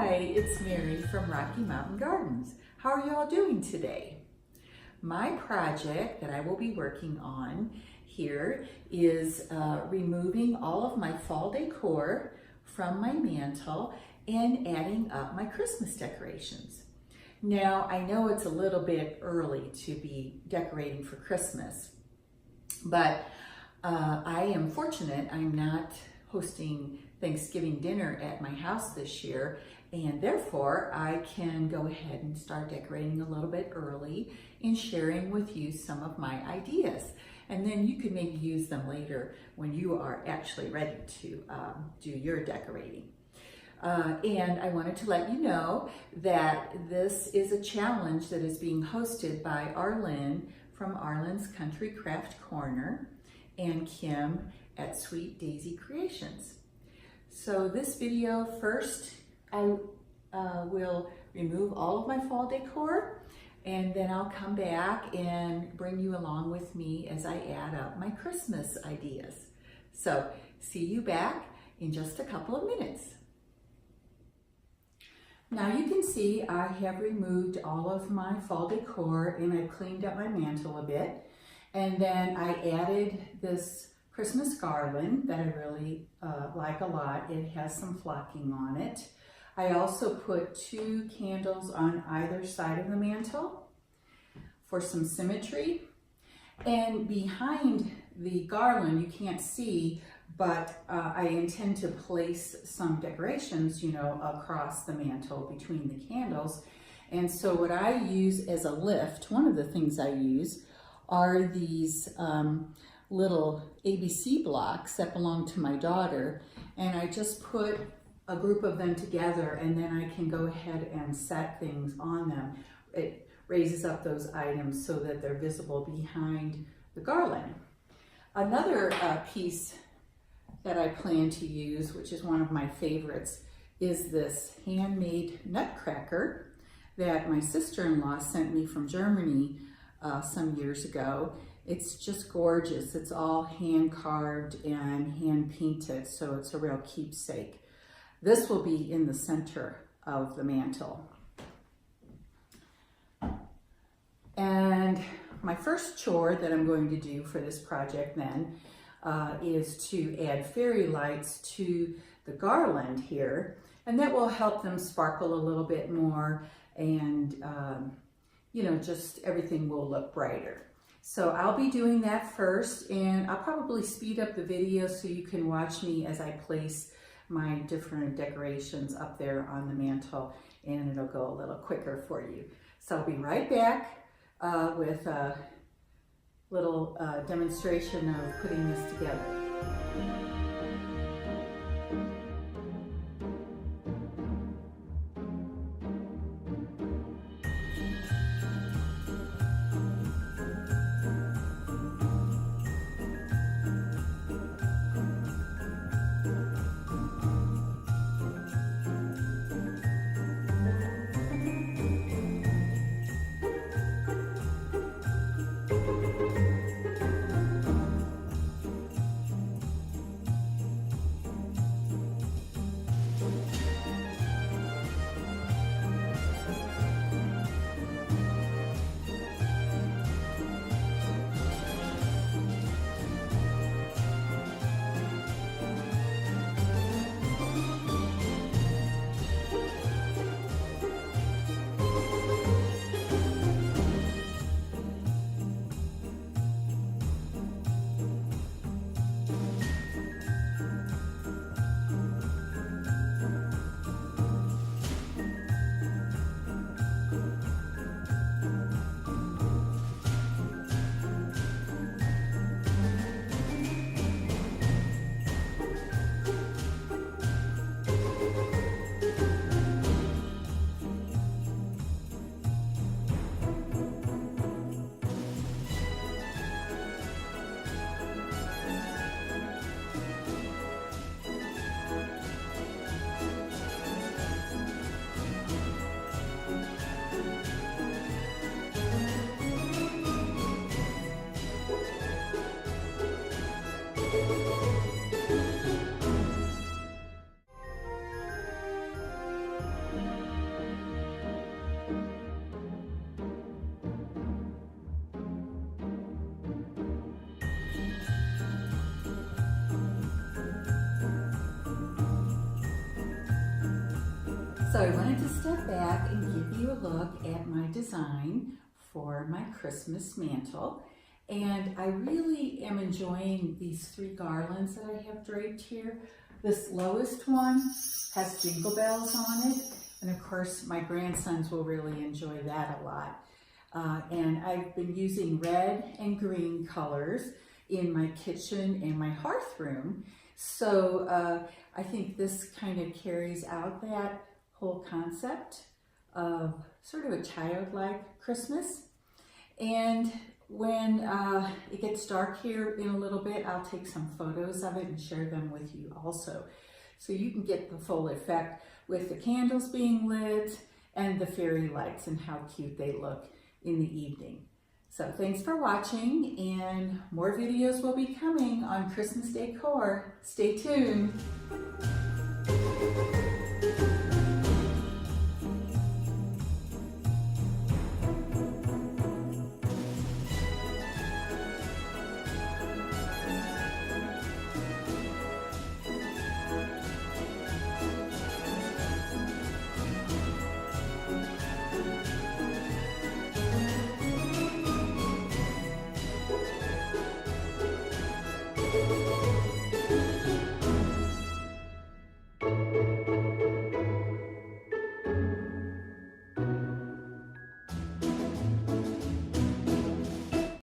Hi, it's Mary from Rocky Mountain Gardens. How are you all doing today? My project that I will be working on here is removing all of my fall decor from my mantle and adding up my Christmas decorations. Now, I know it's a little bit early to be decorating for Christmas, but I am fortunate I'm not hosting Thanksgiving dinner at my house this year, and therefore I can go ahead and start decorating a little bit early and sharing with you some of my ideas. And then you can maybe use them later when you are actually ready to do your decorating. And I wanted to let you know that this is a challenge that is being hosted by Arlene from Arlene's Country Craft Corner and Kim at Sweet Daisy Creations. So this video, first I will remove all of my fall decor, and then I'll come back and bring you along with me as I add up my Christmas ideas. So see you back in just a couple of minutes. Now you can see I have removed all of my fall decor and I've cleaned up my mantle a bit. And then I added this Christmas garland that I really like a lot. It has some flocking on it. I also put 2 candles on either side of the mantle for some symmetry. And behind the garland, you can't see, but I intend to place some decorations, you know, across the mantle between the candles. And so what I use as a lift, one of the things I use are these little ABC blocks that belong to my daughter, and I just put a group of them together, and then I can go ahead and set things on them. It raises up those items so that they're visible behind the garland. Another piece that I plan to use, which is one of my favorites, is this handmade nutcracker that my sister-in-law sent me from Germany some years ago. It's just gorgeous. It's all hand carved and hand painted, so it's a real keepsake. This will be in the center of the mantle. And my first chore that I'm going to do for this project then is to add fairy lights to the garland here, and that will help them sparkle a little bit more, and you know, just everything will look brighter. So I'll be doing that first, and I'll probably speed up the video so you can watch me as I place my different decorations up there on the mantle, and it'll go a little quicker for you. So I'll be right back with a little demonstration of putting this together. So I wanted to step back and give you a look at my design for my Christmas mantle. And I really am enjoying these 3 garlands that I have draped here. This lowest one has jingle bells on it. And of course, my grandsons will really enjoy that a lot. And I've been using red and green colors in my kitchen and my hearth room. So I think this kind of carries out that whole concept of sort of a childlike Christmas. And when it gets dark here in a little bit, I'll take some photos of it and share them with you also. So you can get the full effect with the candles being lit and the fairy lights and how cute they look in the evening. So thanks for watching, and more videos will be coming on Christmas decor. Stay tuned.